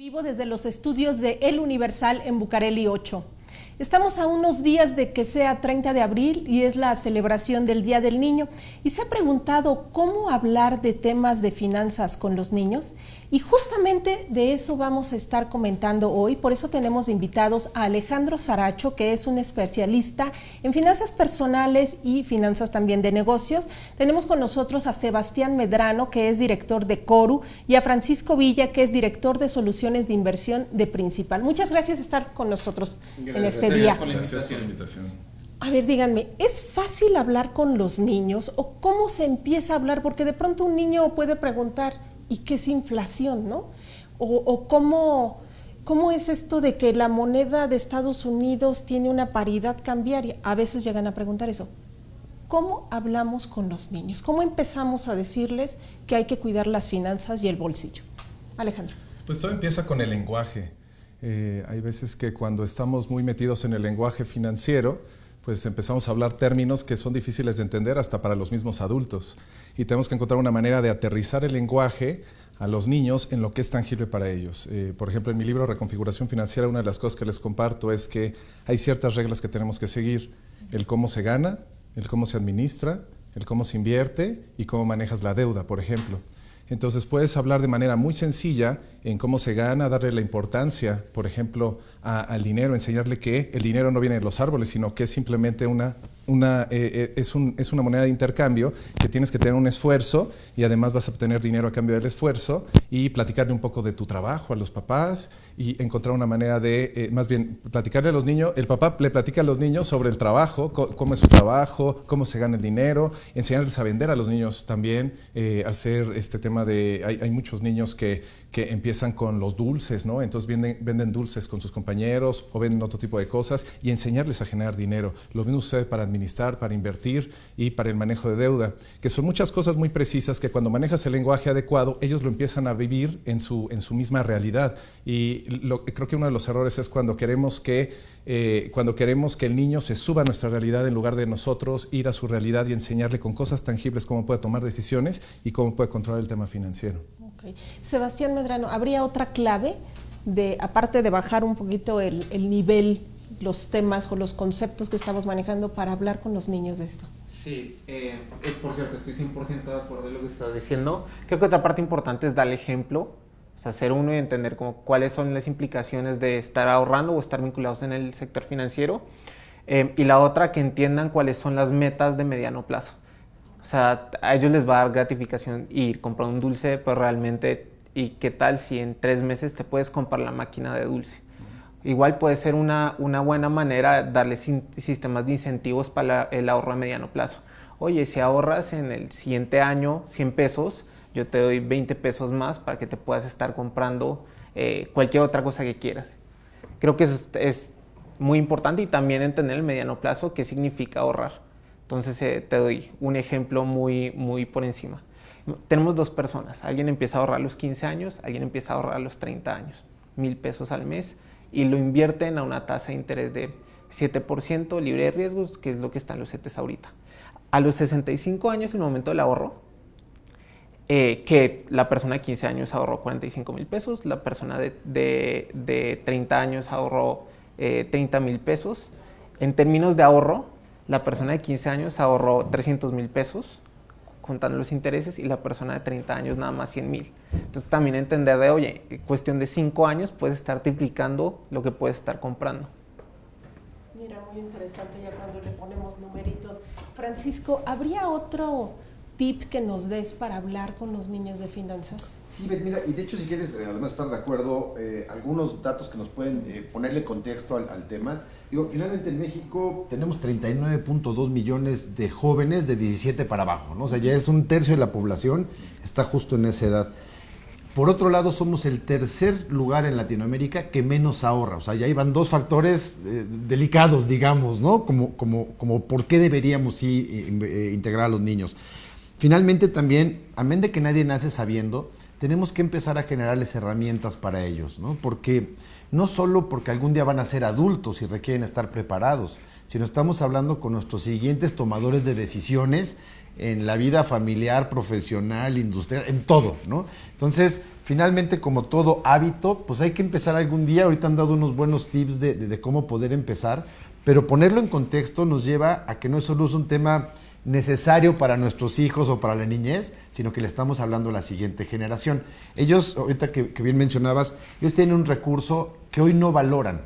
Vivo desde los estudios de El Universal en Bucareli 8. Estamos a unos días de que sea 30 de abril y es la celebración del Día del Niño. Y se ha preguntado cómo hablar de temas de finanzas con los niños. Y justamente de eso vamos a estar comentando hoy. Por eso tenemos invitados a Alejandro Saracho, que es un especialista en finanzas personales y finanzas también de negocios. Tenemos con nosotros a Sebastián Medrano, que es director de Coru, y a Francisco Villa, que es director de soluciones de inversión de Principal. Muchas gracias por estar con nosotros en este día. Gracias por la invitación. A ver, díganme, ¿es fácil hablar con los niños o cómo se empieza a hablar? Porque de pronto un niño puede preguntar, ¿y qué es inflación, no? O ¿cómo es esto de que la moneda de Estados Unidos tiene una paridad cambiaria? A veces llegan a preguntar eso. ¿Cómo hablamos con los niños? ¿Cómo empezamos a decirles que hay que cuidar las finanzas y el bolsillo? Alejandro. Pues todo empieza con el lenguaje. Hay veces que cuando estamos muy metidos en el lenguaje financiero, pues empezamos a hablar términos que son difíciles de entender hasta para los mismos adultos. Y tenemos que encontrar una manera de aterrizar el lenguaje a los niños en lo que es tangible para ellos. Por ejemplo, en mi libro Reconfiguración Financiera, una de las cosas que les comparto es que hay ciertas reglas que tenemos que seguir. El cómo se gana, el cómo se administra, el cómo se invierte y cómo manejas la deuda, por ejemplo. Entonces puedes hablar de manera muy sencilla en cómo se gana, darle la importancia, por ejemplo, al dinero, enseñarle que el dinero no viene de los árboles, sino que es simplemente una moneda de intercambio, que tienes que tener un esfuerzo y además vas a obtener dinero a cambio del esfuerzo, y platicarle un poco de tu trabajo a los papás y encontrar una manera de, más bien, platicarle a los niños. El papá le platica a los niños sobre el trabajo, cómo es su trabajo, cómo se gana el dinero, enseñarles a vender a los niños también, hacer este tema de, hay muchos niños que empiezan con los dulces, ¿no? Entonces venden dulces con sus compañeros o venden otro tipo de cosas y enseñarles a generar dinero. Lo mismo sucede para administrar, para invertir y para el manejo de deuda, que son muchas cosas muy precisas que cuando manejas el lenguaje adecuado, ellos lo empiezan a vivir en su misma realidad. Y creo que uno de los errores es cuando queremos que el niño se suba a nuestra realidad en lugar de nosotros ir a su realidad y enseñarle con cosas tangibles cómo puede tomar decisiones y cómo puede controlar el tema financiero. Okay. Sebastián Medrano, ¿habría otra clave aparte de bajar un poquito el nivel, los temas o los conceptos que estamos manejando para hablar con los niños de esto? Sí, por cierto, estoy 100% de acuerdo en lo que estás diciendo. Creo que otra parte importante es dar ejemplo, o sea, ser uno y entender cuáles son las implicaciones de estar ahorrando o estar vinculados en el sector financiero. Y la otra, que entiendan cuáles son las metas de mediano plazo. O sea, a ellos les va a dar gratificación ir comprar un dulce, pero realmente, ¿y qué tal si en 3 meses te puedes comprar la máquina de dulce? Igual puede ser una buena manera darles sistemas de incentivos para el ahorro a mediano plazo. Oye, si ahorras en el siguiente año 100 pesos, yo te doy 20 pesos más para que te puedas estar comprando cualquier otra cosa que quieras. Creo que eso es muy importante, y también entender el mediano plazo qué significa ahorrar. Entonces te doy un ejemplo muy por encima. Tenemos 2 personas. Alguien empieza a ahorrar a los 15 años, alguien empieza a ahorrar a los 30 años. 1,000 pesos al mes, y lo invierten a una tasa de interés de 7% libre de riesgos, que es lo que están los CETES ahorita. A los 65 años, el momento del ahorro, que la persona de 15 años ahorró 45,000 pesos, la persona de 30 años ahorró 30,000 pesos. En términos de ahorro, la persona de 15 años ahorró 300,000 pesos, contando los intereses, y la persona de 30 años nada más 100,000. Entonces también entender de, oye, en cuestión de 5 años puedes estar triplicando lo que puedes estar comprando. Mira, muy interesante ya cuando le ponemos numeritos. Francisco, ¿habría otro tip que nos des para hablar con los niños de finanzas? Sí, mira, y de hecho si quieres además estar de acuerdo, algunos datos que nos pueden ponerle contexto al tema. Digo, finalmente en México tenemos 39.2 millones de jóvenes de 17 para abajo, ¿no? O sea, ya es 1/3 de la población, está justo en esa edad. Por otro lado, somos el tercer lugar en Latinoamérica que menos ahorra. O sea, ya ahí van 2 factores delicados, digamos, ¿no? Como por qué deberíamos integrar a los niños. Finalmente también, amén de que nadie nace sabiendo, tenemos que empezar a generarles herramientas para ellos, ¿no? Porque no solo porque algún día van a ser adultos y requieren estar preparados, sino estamos hablando con nuestros siguientes tomadores de decisiones en la vida familiar, profesional, industrial, en todo, ¿no? Entonces, finalmente, como todo hábito, pues hay que empezar algún día. Ahorita han dado unos buenos tips de cómo poder empezar, pero ponerlo en contexto nos lleva a que no solo es un tema necesario para nuestros hijos o para la niñez, sino que le estamos hablando a la siguiente generación. Ellos, ahorita que bien mencionabas, ellos tienen un recurso que hoy no valoran,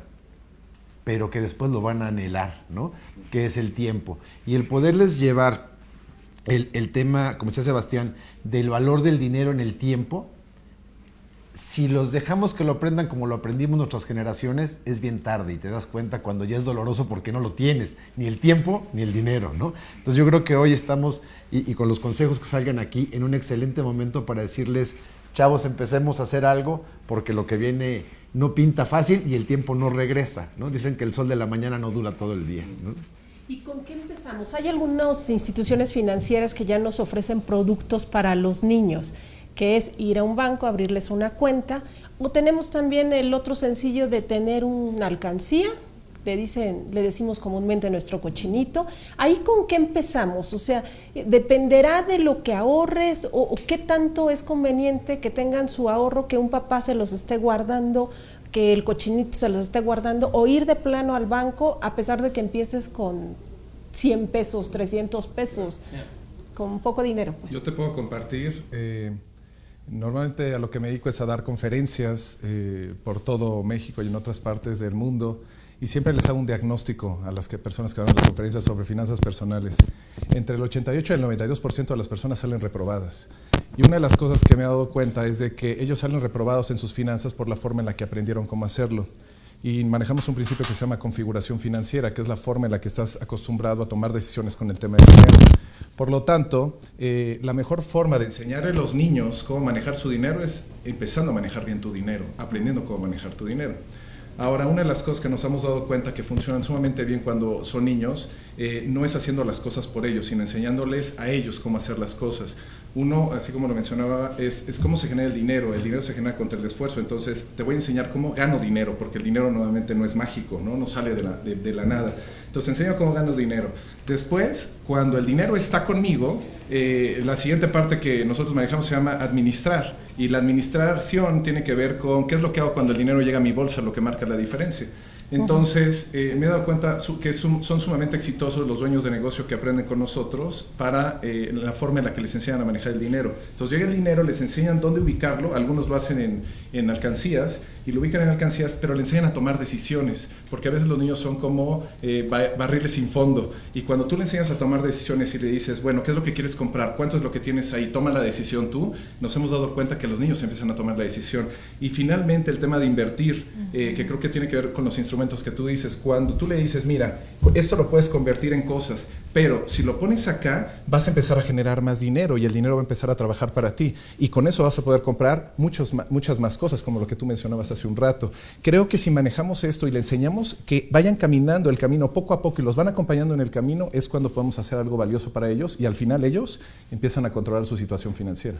pero que después lo van a anhelar, ¿no? Que es el tiempo. Y el poderles llevar el tema, como decía Sebastián, del valor del dinero en el tiempo, si los dejamos que lo aprendan como lo aprendimos nuestras generaciones, es bien tarde y te das cuenta cuando ya es doloroso porque no lo tienes, ni el tiempo ni el dinero, ¿no? Entonces yo creo que hoy estamos, y con los consejos que salgan aquí, en un excelente momento para decirles, chavos, empecemos a hacer algo porque lo que viene no pinta fácil y el tiempo no regresa, ¿no? Dicen que el sol de la mañana no dura todo el día, ¿no? ¿Y con qué empezamos? Hay algunas instituciones financieras que ya nos ofrecen productos para los niños, que es ir a un banco, abrirles una cuenta, o tenemos también el otro sencillo de tener una alcancía, le decimos comúnmente nuestro cochinito. ¿Ahí con qué empezamos? O sea, ¿dependerá de lo que ahorres o qué tanto es conveniente que tengan su ahorro, que un papá se los esté guardando, que el cochinito se los esté guardando, o ir de plano al banco a pesar de que empieces con 100 pesos, 300 pesos, con poco dinero? Pues. Yo te puedo compartir... Normalmente a lo que me dedico es a dar conferencias por todo México y en otras partes del mundo, y siempre les hago un diagnóstico a las personas que van a las conferencias sobre finanzas personales. Entre el 88 y el 92% de las personas salen reprobadas. Y una de las cosas que me he dado cuenta es de que ellos salen reprobados en sus finanzas por la forma en la que aprendieron cómo hacerlo. Y manejamos un principio que se llama configuración financiera, que es la forma en la que estás acostumbrado a tomar decisiones con el tema del dinero. Por lo tanto, la mejor forma de enseñarle a los niños cómo manejar su dinero es empezando a manejar bien tu dinero, aprendiendo cómo manejar tu dinero. Ahora, una de las cosas que nos hemos dado cuenta que funcionan sumamente bien cuando son niños, no es haciendo las cosas por ellos, sino enseñándoles a ellos cómo hacer las cosas. Uno, así como lo mencionaba, es cómo se genera el dinero se genera contra el esfuerzo. Entonces te voy a enseñar cómo gano dinero, porque el dinero nuevamente no es mágico, no sale de la nada. Entonces enseño cómo gano dinero. Después, cuando el dinero está conmigo, la siguiente parte que nosotros manejamos se llama administrar, y la administración tiene que ver con qué es lo que hago cuando el dinero llega a mi bolsa, lo que marca la diferencia. Entonces, me he dado cuenta que son sumamente exitosos los dueños de negocio que aprenden con nosotros para la forma en la que les enseñan a manejar el dinero. Entonces, llega el dinero, les enseñan dónde ubicarlo, algunos lo hacen en alcancías, y lo ubican en alcancías, pero le enseñan a tomar decisiones, porque a veces los niños son como barriles sin fondo, y cuando tú le enseñas a tomar decisiones y le dices, bueno, ¿qué es lo que quieres comprar? ¿Cuánto es lo que tienes ahí? Toma la decisión tú. Nos hemos dado cuenta que los niños empiezan a tomar la decisión. Y finalmente el tema de invertir, que creo que tiene que ver con los instrumentos que tú dices. Cuando tú le dices, mira, esto lo puedes convertir en cosas, pero si lo pones acá, vas a empezar a generar más dinero y el dinero va a empezar a trabajar para ti. Y con eso vas a poder comprar muchas más cosas, como lo que tú mencionabas hace un rato. Creo que si manejamos esto y le enseñamos que vayan caminando el camino poco a poco y los van acompañando en el camino, es cuando podemos hacer algo valioso para ellos y al final ellos empiezan a controlar su situación financiera.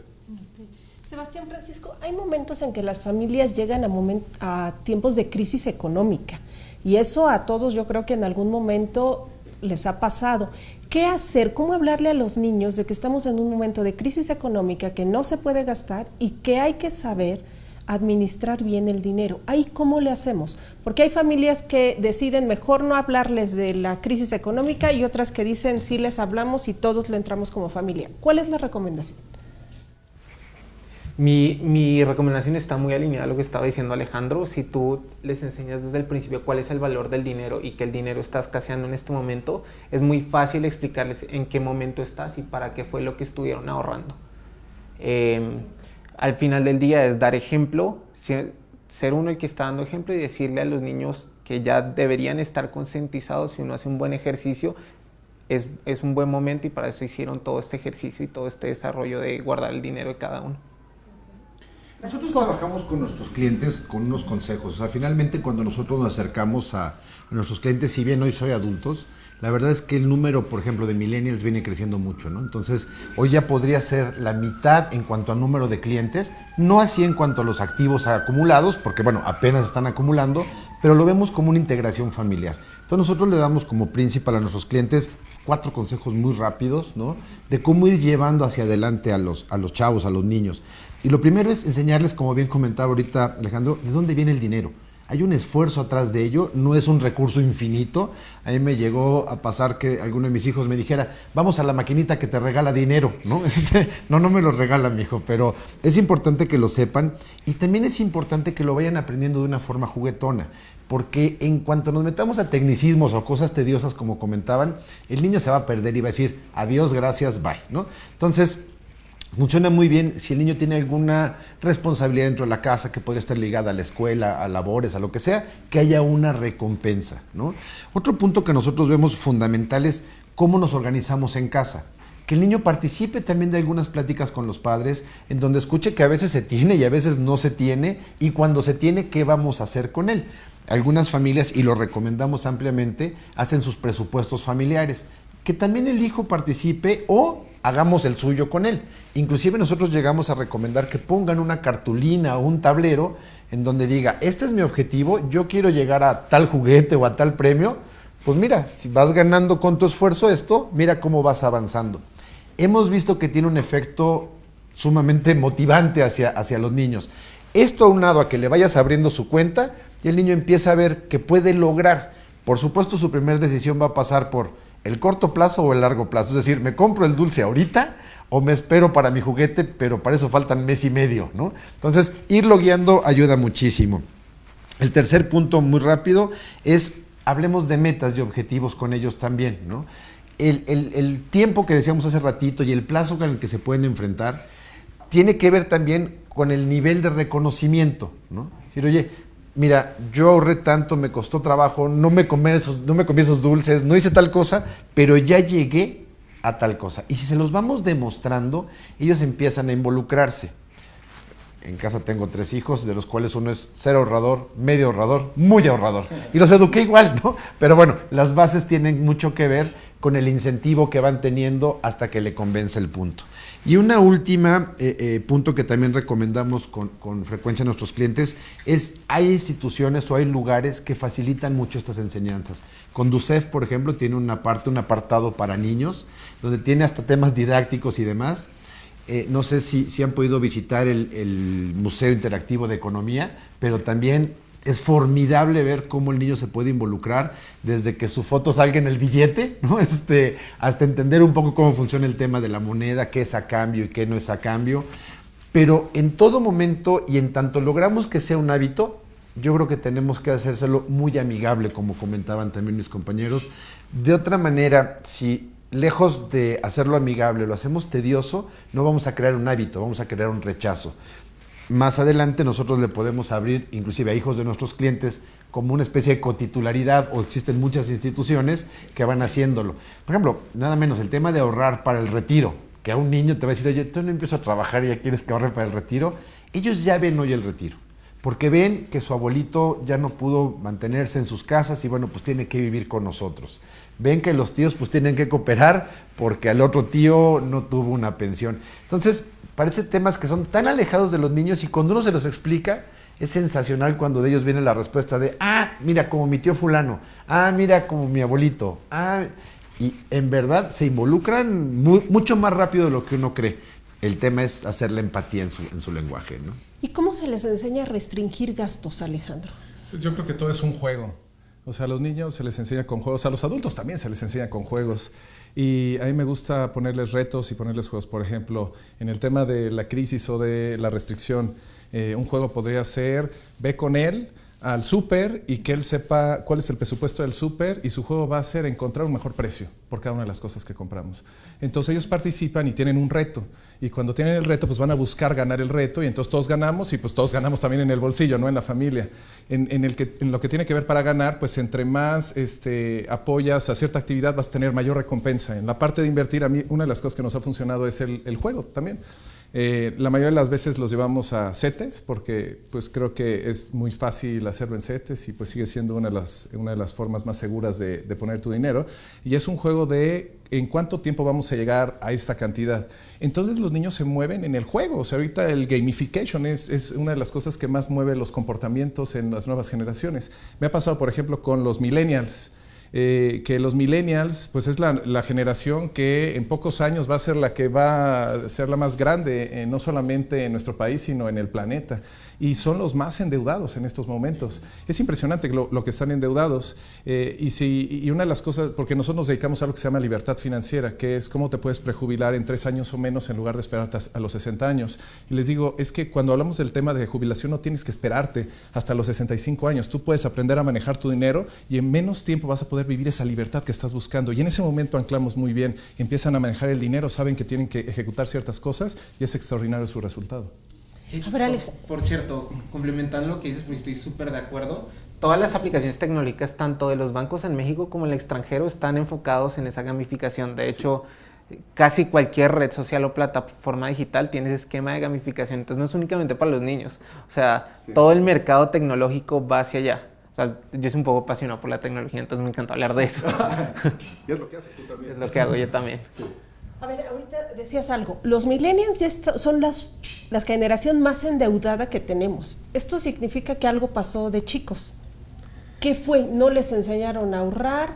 Sebastián, Francisco, hay momentos en que las familias llegan a tiempos de crisis económica y eso a todos yo creo que en algún momento les ha pasado. ¿Qué hacer? ¿Cómo hablarle a los niños de que estamos en un momento de crisis económica, que no se puede gastar y que hay que saber administrar bien el dinero? ¿Ahí cómo le hacemos? Porque hay familias que deciden mejor no hablarles de la crisis económica y otras que dicen sí les hablamos y todos le entramos como familia. ¿Cuál es la recomendación? Mi recomendación está muy alineada a lo que estaba diciendo Alejandro. Si tú les enseñas desde el principio cuál es el valor del dinero y que el dinero está escaseando en este momento, es muy fácil explicarles en qué momento estás y para qué fue lo que estuvieron ahorrando. Al final del día es dar ejemplo, ser uno el que está dando ejemplo y decirle a los niños que ya deberían estar concientizados. Si uno hace un buen ejercicio, es un buen momento, y para eso hicieron todo este ejercicio y todo este desarrollo de guardar el dinero de cada uno. Nosotros trabajamos con nuestros clientes con unos consejos. O sea, finalmente cuando nosotros nos acercamos a nuestros clientes, si bien hoy soy adultos, la verdad es que el número, por ejemplo, de millennials viene creciendo mucho, ¿no? Entonces, hoy ya podría ser la mitad en cuanto a número de clientes, no así en cuanto a los activos acumulados, porque, bueno, apenas están acumulando, pero lo vemos como una integración familiar. Entonces, nosotros le damos como principal a nuestros clientes 4 consejos muy rápidos, ¿no? De cómo ir llevando hacia adelante a los chavos, a los niños. Y lo primero es enseñarles, como bien comentaba ahorita Alejandro, de dónde viene el dinero. Hay un esfuerzo atrás de ello, no es un recurso infinito. A mí me llegó a pasar que alguno de mis hijos me dijera, vamos a la maquinita que te regala dinero, ¿no? No me lo regala, mijo, pero es importante que lo sepan y también es importante que lo vayan aprendiendo de una forma juguetona, porque en cuanto nos metamos a tecnicismos o cosas tediosas, como comentaban, el niño se va a perder y va a decir, adiós, gracias, bye, ¿no? Entonces, funciona muy bien si el niño tiene alguna responsabilidad dentro de la casa que podría estar ligada a la escuela, a labores, a lo que sea, que haya una recompensa, ¿no? Otro punto que nosotros vemos fundamental es cómo nos organizamos en casa. Que el niño participe también de algunas pláticas con los padres, en donde escuche que a veces se tiene y a veces no se tiene, y cuando se tiene, ¿qué vamos a hacer con él? Algunas familias, y lo recomendamos ampliamente, hacen sus presupuestos familiares. Que también el hijo participe o hagamos el suyo con él. Inclusive nosotros llegamos a recomendar que pongan una cartulina o un tablero en donde diga, este es mi objetivo, yo quiero llegar a tal juguete o a tal premio. Pues mira, si vas ganando con tu esfuerzo esto, mira cómo vas avanzando. Hemos visto que tiene un efecto sumamente motivante hacia los niños. Esto aunado a que le vayas abriendo su cuenta y el niño empieza a ver que puede lograr. Por supuesto, su primera decisión va a pasar por el corto plazo o el largo plazo. Es decir, ¿me compro el dulce ahorita o me espero para mi juguete? Pero para eso faltan mes y medio, ¿no? Entonces, irlo guiando ayuda muchísimo. El tercer punto, muy rápido, es hablemos de metas y objetivos con ellos también, ¿no? El tiempo que decíamos hace ratito y el plazo con el que se pueden enfrentar tiene que ver también con el nivel de reconocimiento, ¿no? Es decir, oye, mira, yo ahorré tanto, me costó trabajo, no me comí esos dulces, no hice tal cosa, pero ya llegué a tal cosa. Y si se los vamos demostrando, ellos empiezan a involucrarse. En casa tengo 3 hijos, de los cuales uno es 0 ahorrador, medio ahorrador, muy ahorrador. Y los eduqué igual, ¿no? Pero bueno, las bases tienen mucho que ver con el incentivo que van teniendo hasta que le convence el punto. Y una última punto que también recomendamos con frecuencia a nuestros clientes es, hay instituciones o hay lugares que facilitan mucho estas enseñanzas. Conducef, por ejemplo, tiene un apartado para niños, donde tiene hasta temas didácticos y demás. No sé si han podido visitar el Museo Interactivo de Economía, pero también es formidable ver cómo el niño se puede involucrar desde que su foto salga en el billete, ¿no? Hasta entender un poco cómo funciona el tema de la moneda, qué es a cambio y qué no es a cambio. Pero en todo momento y en tanto logramos que sea un hábito, yo creo que tenemos que hacérselo muy amigable, como comentaban también mis compañeros. De otra manera, si lejos de hacerlo amigable lo hacemos tedioso, no vamos a crear un hábito, vamos a crear un rechazo. Más adelante nosotros le podemos abrir, inclusive a hijos de nuestros clientes, como una especie de cotitularidad, o existen muchas instituciones que van haciéndolo. Por ejemplo, nada menos el tema de ahorrar para el retiro, que a un niño te va a decir, oye, tú no empiezo a trabajar y ya quieres que ahorre para el retiro. Ellos ya ven hoy el retiro, porque ven que su abuelito ya no pudo mantenerse en sus casas y bueno, pues tiene que vivir con nosotros. Ven que los tíos pues tienen que cooperar porque al otro tío no tuvo una pensión. Entonces, parece temas que son tan alejados de los niños y cuando uno se los explica, es sensacional cuando de ellos viene la respuesta de, mira, como mi tío fulano, mira, como mi abuelito, y en verdad se involucran mucho más rápido de lo que uno cree. El tema es hacer la empatía en su lenguaje, ¿no? ¿Y cómo se les enseña a restringir gastos, Alejandro? Pues yo creo que todo es un juego. O sea, a los niños se les enseña con juegos, a los adultos también se les enseña con juegos. Y a mí me gusta ponerles retos y ponerles juegos. Por ejemplo, en el tema de la crisis o de la restricción, un juego podría ser, ve con él al súper y que él sepa cuál es el presupuesto del súper y su juego va a ser encontrar un mejor precio por cada una de las cosas que compramos. Entonces ellos participan y tienen un reto y cuando tienen el reto pues van a buscar ganar el reto y entonces todos ganamos y pues todos ganamos también en el bolsillo, no en la familia. En lo que tiene que ver para ganar, pues entre más apoyas a cierta actividad vas a tener mayor recompensa. En la parte de invertir, a mí una de las cosas que nos ha funcionado es el juego también. La mayoría de las veces los llevamos a CETES porque pues creo que es muy fácil hacerlo en CETES y pues sigue siendo una de las formas más seguras de poner tu dinero y es un juego de en cuánto tiempo vamos a llegar a esta cantidad. Entonces los niños se mueven en el juego. O sea, ahorita el gamification es una de las cosas que más mueve los comportamientos en las nuevas generaciones. Me ha pasado, por ejemplo, con los millennials. que los millennials pues es la generación que en pocos años va a ser la que va a ser la más grande, no solamente en nuestro país, sino en el planeta. Y son los más endeudados en estos momentos. Es impresionante lo que están endeudados. Y una de las cosas, porque nosotros nos dedicamos a algo que se llama libertad financiera, que es cómo te puedes prejubilar en 3 años o menos en lugar de esperarte a los 60 años. Y les digo, es que cuando hablamos del tema de jubilación no tienes que esperarte hasta los 65 años. Tú puedes aprender a manejar tu dinero y en menos tiempo vas a poder vivir esa libertad que estás buscando. Y en ese momento anclamos muy bien. Empiezan a manejar el dinero, saben que tienen que ejecutar ciertas cosas y es extraordinario su resultado. A ver, por cierto, complementando lo que dices, porque estoy súper de acuerdo, todas las aplicaciones tecnológicas, tanto de los bancos en México como en el extranjero, están enfocados en esa gamificación. De hecho, casi cualquier red social o plataforma digital tiene ese esquema de gamificación. Entonces no es únicamente para los niños. O sea, todo el mercado tecnológico va hacia allá. O sea, yo soy un poco apasionado por la tecnología, entonces me encanta hablar de eso. Y es lo que haces tú también. Es lo que hago yo también. Sí. A ver, ahorita decías algo. Los millennials ya son las generación más endeudada que tenemos. Esto significa que algo pasó de chicos. ¿Qué fue? ¿No les enseñaron a ahorrar?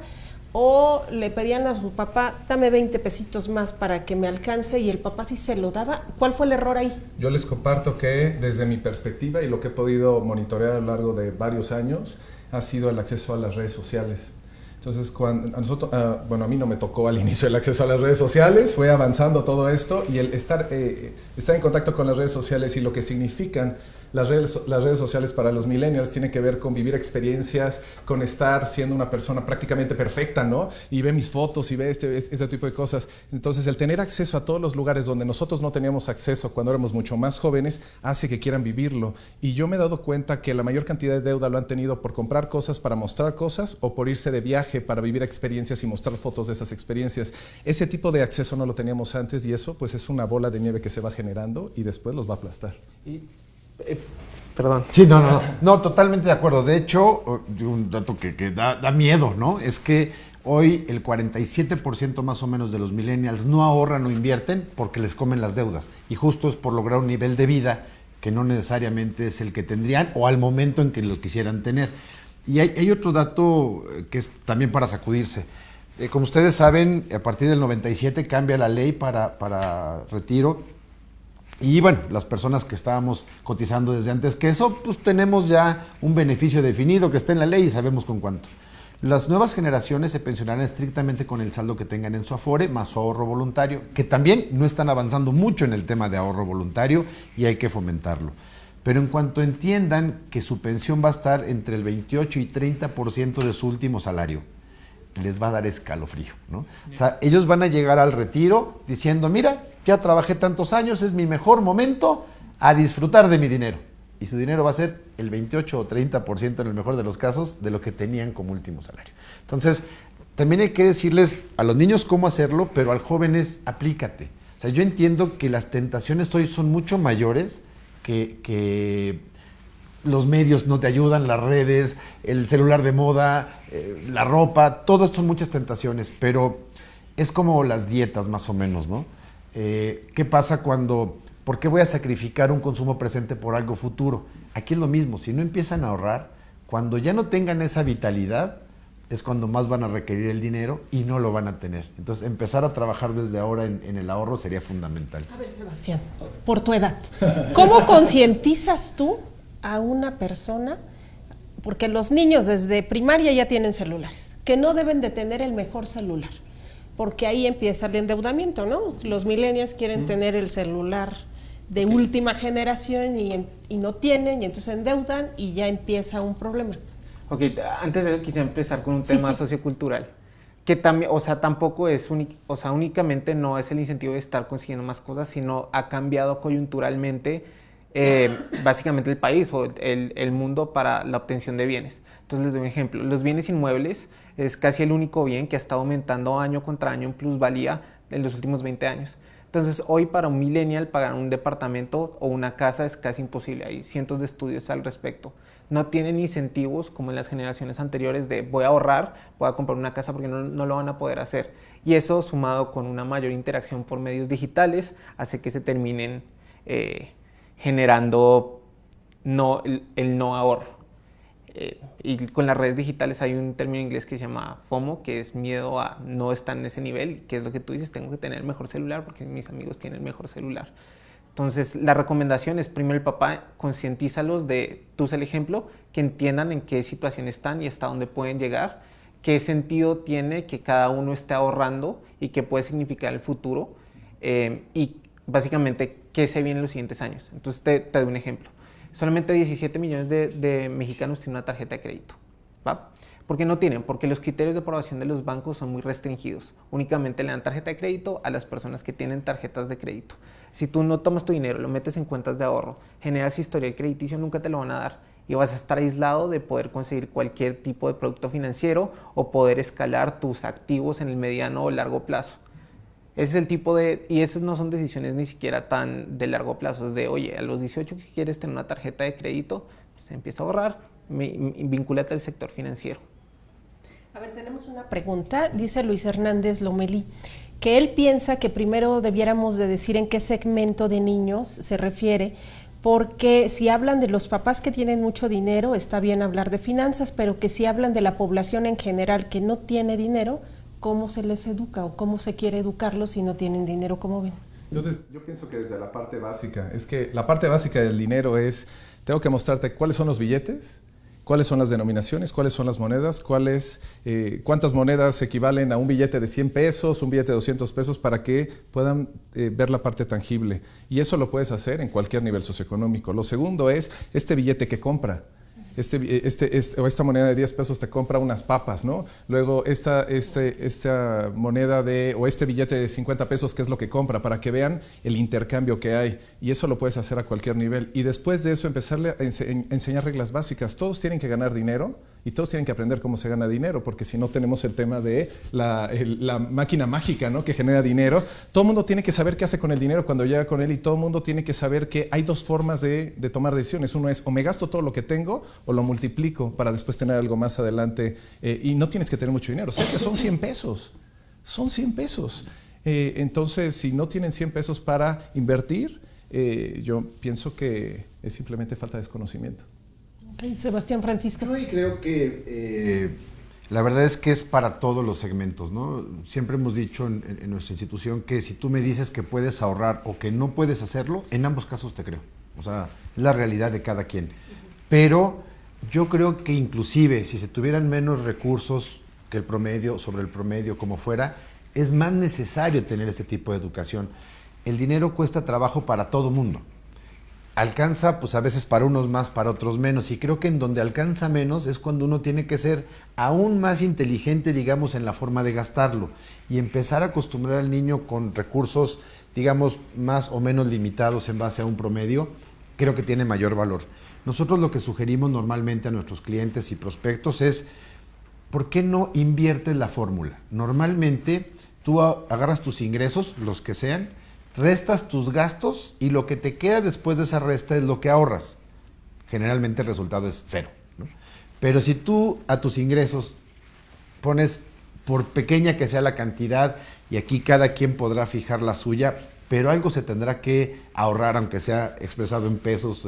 ¿O le pedían a su papá, dame 20 pesitos más para que me alcance? Y el papá sí se lo daba. ¿Cuál fue el error ahí? Yo les comparto que desde mi perspectiva y lo que he podido monitorear a lo largo de varios años ha sido el acceso a las redes sociales. Entonces, cuando a mí no me tocó al inicio el acceso a las redes sociales, fue avanzando todo esto y el estar en contacto con las redes sociales y lo que significan las redes sociales para los millennials tiene que ver con vivir experiencias, con estar siendo una persona prácticamente perfecta, ¿no? Y ve mis fotos y ve este tipo de cosas. Entonces, el tener acceso a todos los lugares donde nosotros no teníamos acceso cuando éramos mucho más jóvenes, hace que quieran vivirlo. Y yo me he dado cuenta que la mayor cantidad de deuda lo han tenido por comprar cosas, para mostrar cosas o por irse de viaje para vivir experiencias y mostrar fotos de esas experiencias. Ese tipo de acceso no lo teníamos antes y eso pues es una bola de nieve que se va generando y después los va a aplastar. Perdón. Sí, no, totalmente de acuerdo. De hecho, un dato que da miedo, ¿no? Es que hoy el 47% más o menos de los millennials no ahorran o invierten porque les comen las deudas. Y justo es por lograr un nivel de vida que no necesariamente es el que tendrían o al momento en que lo quisieran tener. Y hay otro dato que es también para sacudirse. Como ustedes saben, a partir del 97 cambia la ley para retiro. Y bueno, las personas que estábamos cotizando desde antes que eso, pues tenemos ya un beneficio definido que está en la ley y sabemos con cuánto. Las nuevas generaciones se pensionarán estrictamente con el saldo que tengan en su Afore, más su ahorro voluntario, que también no están avanzando mucho en el tema de ahorro voluntario y hay que fomentarlo. Pero en cuanto entiendan que su pensión va a estar entre el 28 y 30% de su último salario, les va a dar escalofrío, ¿no? O sea, ellos van a llegar al retiro diciendo, mira, ya trabajé tantos años, es mi mejor momento a disfrutar de mi dinero. Y su dinero va a ser el 28 o 30% en el mejor de los casos de lo que tenían como último salario. Entonces, también hay que decirles a los niños cómo hacerlo, pero al joven es aplícate. O sea, yo entiendo que las tentaciones hoy son mucho mayores que los medios no te ayudan, las redes, el celular de moda, la ropa, todo esto son muchas tentaciones, pero es como las dietas más o menos, ¿no? ¿Qué pasa por qué voy a sacrificar un consumo presente por algo futuro? Aquí es lo mismo, si no empiezan a ahorrar, cuando ya no tengan esa vitalidad, es cuando más van a requerir el dinero y no lo van a tener. Entonces, empezar a trabajar desde ahora en el ahorro sería fundamental. A ver, Sebastián, por tu edad, ¿cómo concientizas tú a una persona? Porque los niños desde primaria ya tienen celulares, que no deben de tener el mejor celular, porque ahí empieza el endeudamiento, ¿no? Los millennials quieren tener el celular de última generación y no tienen, y entonces se endeudan y ya empieza un problema. Ok, antes de eso quisiera empezar con un tema sociocultural, que también, o sea, tampoco es, únicamente no es el incentivo de estar consiguiendo más cosas, sino ha cambiado coyunturalmente básicamente el país o el mundo para la obtención de bienes. Entonces les doy un ejemplo, los bienes inmuebles es casi el único bien que ha estado aumentando año contra año en plusvalía en los últimos 20 años. Entonces hoy para un millennial pagar un departamento o una casa es casi imposible, hay cientos de estudios al respecto. No tienen incentivos como en las generaciones anteriores de voy a ahorrar, voy a comprar una casa porque no lo van a poder hacer. Y eso sumado con una mayor interacción por medios digitales hace que se terminen generando el no ahorro. Y con las redes digitales hay un término en inglés que se llama FOMO, que es miedo a no estar en ese nivel, que es lo que tú dices, tengo que tener el mejor celular porque mis amigos tienen el mejor celular. Entonces, la recomendación es primero el papá, concientízalos de, tú sé el ejemplo, que entiendan en qué situación están y hasta dónde pueden llegar, qué sentido tiene que cada uno esté ahorrando y qué puede significar el futuro, y básicamente qué se viene en los siguientes años. Entonces, te doy un ejemplo. Solamente 17 millones de mexicanos tienen una tarjeta de crédito, ¿va? ¿Por qué no tienen? Porque los criterios de aprobación de los bancos son muy restringidos. Únicamente le dan tarjeta de crédito a las personas que tienen tarjetas de crédito. Si tú no tomas tu dinero, lo metes en cuentas de ahorro, generas historial crediticio, nunca te lo van a dar y vas a estar aislado de poder conseguir cualquier tipo de producto financiero o poder escalar tus activos en el mediano o largo plazo. Ese es el tipo de, y esas no son decisiones ni siquiera tan de largo plazo, es de, oye, a los 18 que quieres tener una tarjeta de crédito, pues empieza a ahorrar, vincúlate al sector financiero. A ver, tenemos una pregunta, dice Luis Hernández Lomelí, que él piensa que primero debiéramos de decir en qué segmento de niños se refiere, porque si hablan de los papás que tienen mucho dinero, está bien hablar de finanzas, pero que si hablan de la población en general que no tiene dinero, ¿cómo se les educa o cómo se quiere educarlos si no tienen dinero? ¿Cómo ven? Entonces, yo pienso que desde la parte básica, es que la parte básica del dinero es, tengo que mostrarte cuáles son los billetes, cuáles son las denominaciones, cuáles son las monedas, cuántas monedas equivalen a un billete de 100 pesos, un billete de 200 pesos, para que puedan ver la parte tangible. Y eso lo puedes hacer en cualquier nivel socioeconómico. Lo segundo es este billete que compra. O esta moneda de 10 pesos te compra unas papas, ¿no? Luego esta moneda o este billete de 50 pesos, ¿qué es lo que compra? Para que vean el intercambio que hay. Y eso lo puedes hacer a cualquier nivel. Y después de eso empezarle a enseñar reglas básicas. Todos tienen que ganar dinero y todos tienen que aprender cómo se gana dinero, porque si no tenemos el tema de la máquina mágica, ¿no? Que genera dinero. Todo el mundo tiene que saber qué hace con el dinero cuando llega con él, y todo el mundo tiene que saber que hay dos formas de tomar decisiones. Uno es, o me gasto todo lo que tengo, o lo multiplico para después tener algo más adelante, y no tienes que tener mucho dinero. Sé que son 100 pesos, son 100 pesos. Entonces, si no tienen 100 pesos para invertir, yo pienso que es simplemente falta de desconocimiento. Okay, Sebastián Francisco. Yo creo que la verdad es que es para todos los segmentos, ¿no? Siempre hemos dicho en nuestra institución que si tú me dices que puedes ahorrar o que no puedes hacerlo, en ambos casos te creo. O sea, es la realidad de cada quien. Pero yo creo que inclusive si se tuvieran menos recursos que el promedio, sobre el promedio, como fuera, es más necesario tener este tipo de educación. El dinero cuesta trabajo para todo mundo. Alcanza, pues a veces para unos más, para otros menos. Y creo que en donde alcanza menos es cuando uno tiene que ser aún más inteligente, digamos, en la forma de gastarlo. Y empezar a acostumbrar al niño con recursos, digamos, más o menos limitados en base a un promedio, creo que tiene mayor valor. Nosotros lo que sugerimos normalmente a nuestros clientes y prospectos es, ¿por qué no inviertes la fórmula? Normalmente tú agarras tus ingresos, los que sean, restas tus gastos y lo que te queda después de esa resta es lo que ahorras. Generalmente el resultado es cero, ¿no? Pero si tú a tus ingresos pones, por pequeña que sea la cantidad, y aquí cada quien podrá fijar la suya, pero algo se tendrá que ahorrar, aunque sea expresado en pesos,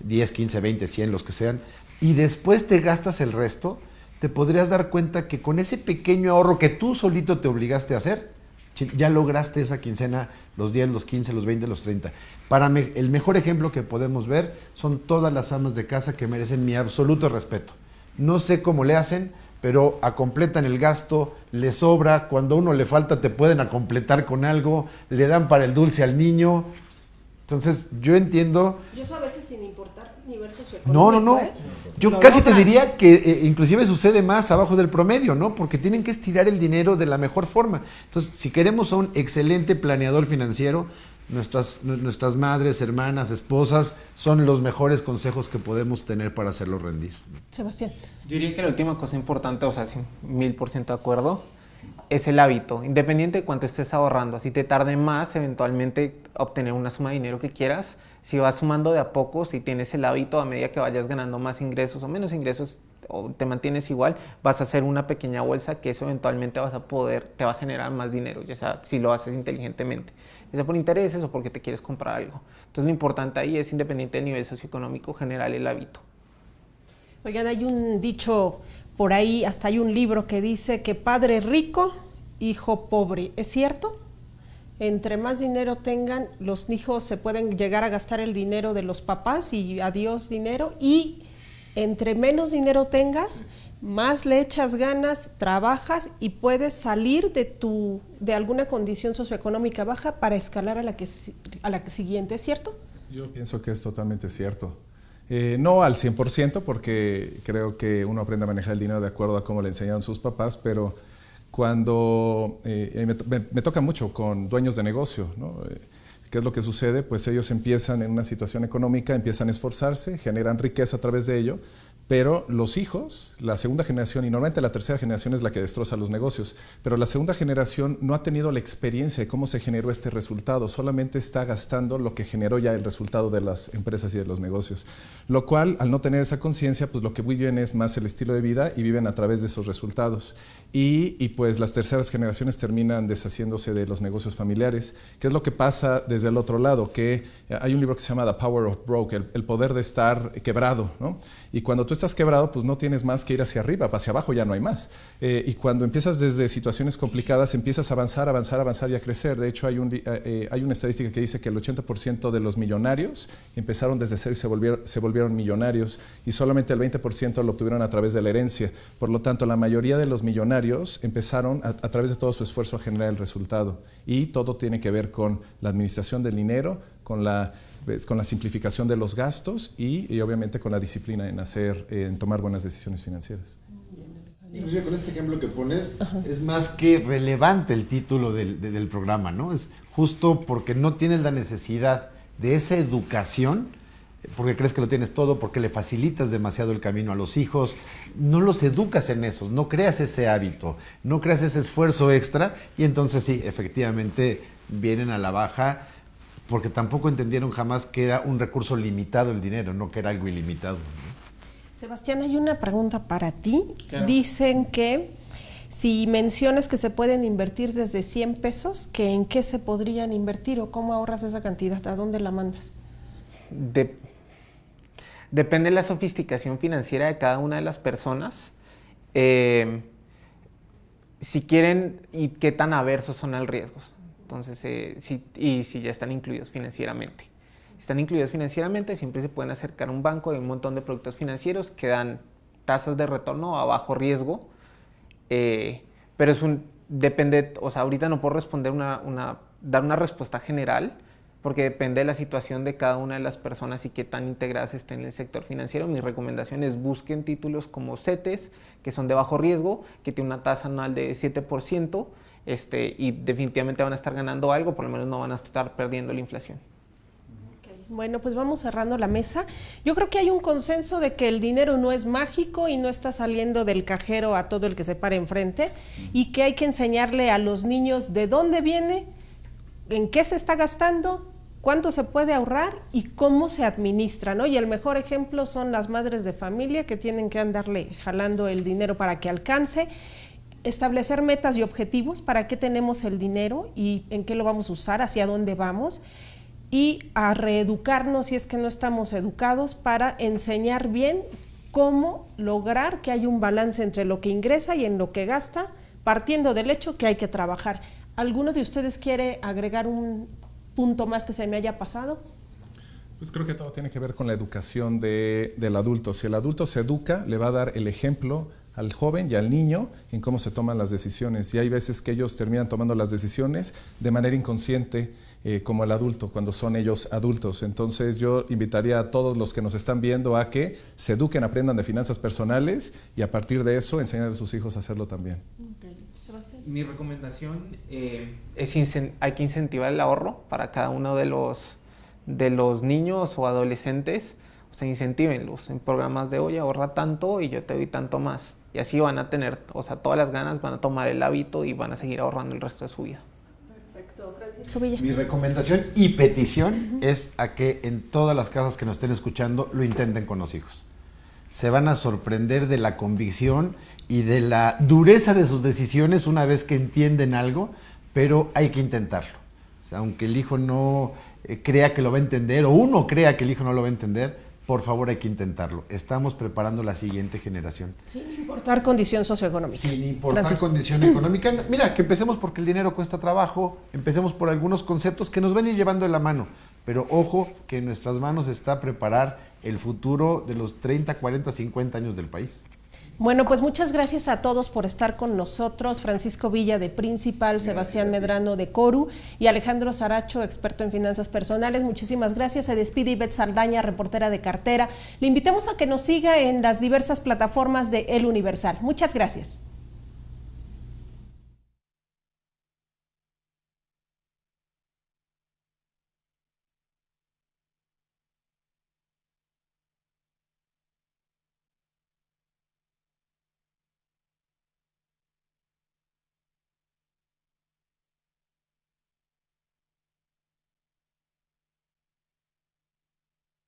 10, 15, 20, 100, los que sean, y después te gastas el resto, te podrías dar cuenta que con ese pequeño ahorro que tú solito te obligaste a hacer, ya lograste esa quincena, los 10, los 15, los 20, los 30. El mejor ejemplo que podemos ver son todas las amas de casa que merecen mi absoluto respeto. No sé cómo le hacen, pero acompletan el gasto, le sobra, cuando a uno le falta te pueden acompletar con algo, le dan para el dulce al niño. Entonces, yo entiendo... Y eso a veces sin importar nivel socioeconómico. No. Yo casi te diría que inclusive sucede más abajo del promedio, ¿no? Porque tienen que estirar el dinero de la mejor forma. Entonces, si queremos a un excelente planeador financiero, nuestras madres, hermanas, esposas, son los mejores consejos que podemos tener para hacerlo rendir. Sebastián. Yo diría que la última cosa importante, o sea, 1000% de acuerdo, es el hábito. Independiente de cuánto estés ahorrando, así te tarde más eventualmente obtener una suma de dinero que quieras, si vas sumando de a poco, si tienes el hábito, a medida que vayas ganando más ingresos o menos ingresos, o te mantienes igual, vas a hacer una pequeña bolsa que eso eventualmente te va a generar más dinero, ya sea si lo haces inteligentemente, ya sea por intereses o porque te quieres comprar algo. Entonces lo importante ahí es, independiente del nivel socioeconómico, generar el hábito. Oigan, hay un dicho por ahí, hasta hay un libro que dice que padre rico, hijo pobre. ¿Es cierto? Entre más dinero tengan, los hijos se pueden llegar a gastar el dinero de los papás y adiós dinero, y entre menos dinero tengas, más le echas ganas, trabajas y puedes salir de alguna condición socioeconómica baja para escalar a la que siguiente, ¿es cierto? Yo pienso que es totalmente cierto. No al 100%, porque creo que uno aprende a manejar el dinero de acuerdo a cómo le enseñaron sus papás, pero cuando me toca mucho con dueños de negocio, ¿no? ¿Qué es lo que sucede? Pues ellos empiezan en una situación económica, empiezan a esforzarse, generan riqueza a través de ello, pero los hijos, la segunda generación, y normalmente la tercera generación es la que destroza los negocios, pero la segunda generación no ha tenido la experiencia de cómo se generó este resultado, solamente está gastando lo que generó ya el resultado de las empresas y de los negocios, lo cual, al no tener esa conciencia, pues lo que viven es más el estilo de vida y viven a través de esos resultados. Y pues las terceras generaciones terminan deshaciéndose de los negocios familiares. ¿Qué es lo que pasa desde el otro lado? Que hay un libro que se llama The Power of Broke, el poder de estar quebrado, ¿no? Y cuando tú estás quebrado, pues no tienes más que ir hacia arriba, hacia abajo ya no hay más. Y cuando empiezas desde situaciones complicadas, empiezas a avanzar y a crecer. De hecho, hay una estadística que dice que el 80% de los millonarios empezaron desde cero y se volvieron millonarios, y solamente el 20% lo obtuvieron a través de la herencia. Por lo tanto, la mayoría de los millonarios empezaron a través de todo su esfuerzo a generar el resultado. Y todo tiene que ver con la administración del dinero, con la simplificación de los gastos y obviamente con la disciplina en tomar buenas decisiones financieras. Inclusive con este ejemplo que pones, es más que relevante el título del programa, ¿no? Es justo porque no tienes la necesidad de esa educación, porque crees que lo tienes todo, porque le facilitas demasiado el camino a los hijos, no los educas en eso, no creas ese hábito, no creas ese esfuerzo extra, y entonces sí, efectivamente vienen a la baja, porque tampoco entendieron jamás que era un recurso limitado el dinero, no que era algo ilimitado, ¿no? Sebastián, hay una pregunta para ti. Claro. Dicen que si mencionas que se pueden invertir desde 100 pesos, ¿que en qué se podrían invertir o cómo ahorras esa cantidad? ¿A dónde la mandas? Depende de la sofisticación financiera de cada una de las personas. Si quieren y qué tan aversos son al riesgo. Entonces, si ya están incluidos financieramente. Si están incluidos financieramente, siempre se pueden acercar a un banco. Hay un montón de productos financieros que dan tasas de retorno a bajo riesgo. Pero depende, o sea, ahorita no puedo responder dar una respuesta general, porque depende de la situación de cada una de las personas y qué tan integradas estén en el sector financiero. Mi recomendación es busquen títulos como CETES, que son de bajo riesgo, que tienen una tasa anual de 7%, y definitivamente van a estar ganando algo, por lo menos no van a estar perdiendo la inflación. Bueno, pues vamos cerrando la mesa. Yo creo que hay un consenso de que el dinero no es mágico y no está saliendo del cajero a todo el que se pare enfrente, y que hay que enseñarle a los niños de dónde viene, en qué se está gastando, cuánto se puede ahorrar y cómo se administra, ¿no? Y el mejor ejemplo son las madres de familia, que tienen que andarle jalando el dinero para que alcance, establecer metas y objetivos, para qué tenemos el dinero y en qué lo vamos a usar, hacia dónde vamos, y a reeducarnos si es que no estamos educados, para enseñar bien cómo lograr que haya un balance entre lo que ingresa y en lo que gasta, partiendo del hecho que hay que trabajar. ¿Alguno de ustedes quiere agregar un punto más que se me haya pasado? Pues creo que todo tiene que ver con la educación del adulto. Si el adulto se educa, le va a dar el ejemplo al joven y al niño en cómo se toman las decisiones. Y hay veces que ellos terminan tomando las decisiones de manera inconsciente, como el adulto, cuando son ellos adultos. Entonces yo invitaría a todos los que nos están viendo a que se eduquen, aprendan de finanzas personales y a partir de eso enseñar a sus hijos a hacerlo también. Okay. Sebastián. Mi recomendación hay que incentivar el ahorro para cada uno de los niños o adolescentes. O sea, incentívenlos en programas de, oye, ahorra tanto y yo te doy tanto más. Y así van a tener, o sea, todas las ganas, van a tomar el hábito y van a seguir ahorrando el resto de su vida. Perfecto. Francisco Villa. Mi recomendación y petición es a que en todas las casas que nos estén escuchando lo intenten con los hijos. Se van a sorprender de la convicción y de la dureza de sus decisiones una vez que entienden algo, pero hay que intentarlo. O sea, aunque el hijo no crea que lo va a entender, o uno crea que el hijo no lo va a entender, por favor hay que intentarlo. Estamos preparando la siguiente generación. Sin importar condición socioeconómica. Sin importar Francisco. condición económica. Mira, que empecemos porque el dinero cuesta trabajo, empecemos por algunos conceptos que nos van a ir llevando de la mano. Pero ojo, que en nuestras manos está preparar el futuro de los 30, 40, 50 años del país. Bueno, pues muchas gracias a todos por estar con nosotros. Francisco Villa de Principal, Sebastián Medrano de Coru y Alejandro Saracho, experto en finanzas personales. Muchísimas gracias. Se despide Ivette Saldaña, reportera de Cartera. Le invitamos a que nos siga en las diversas plataformas de El Universal. Muchas gracias.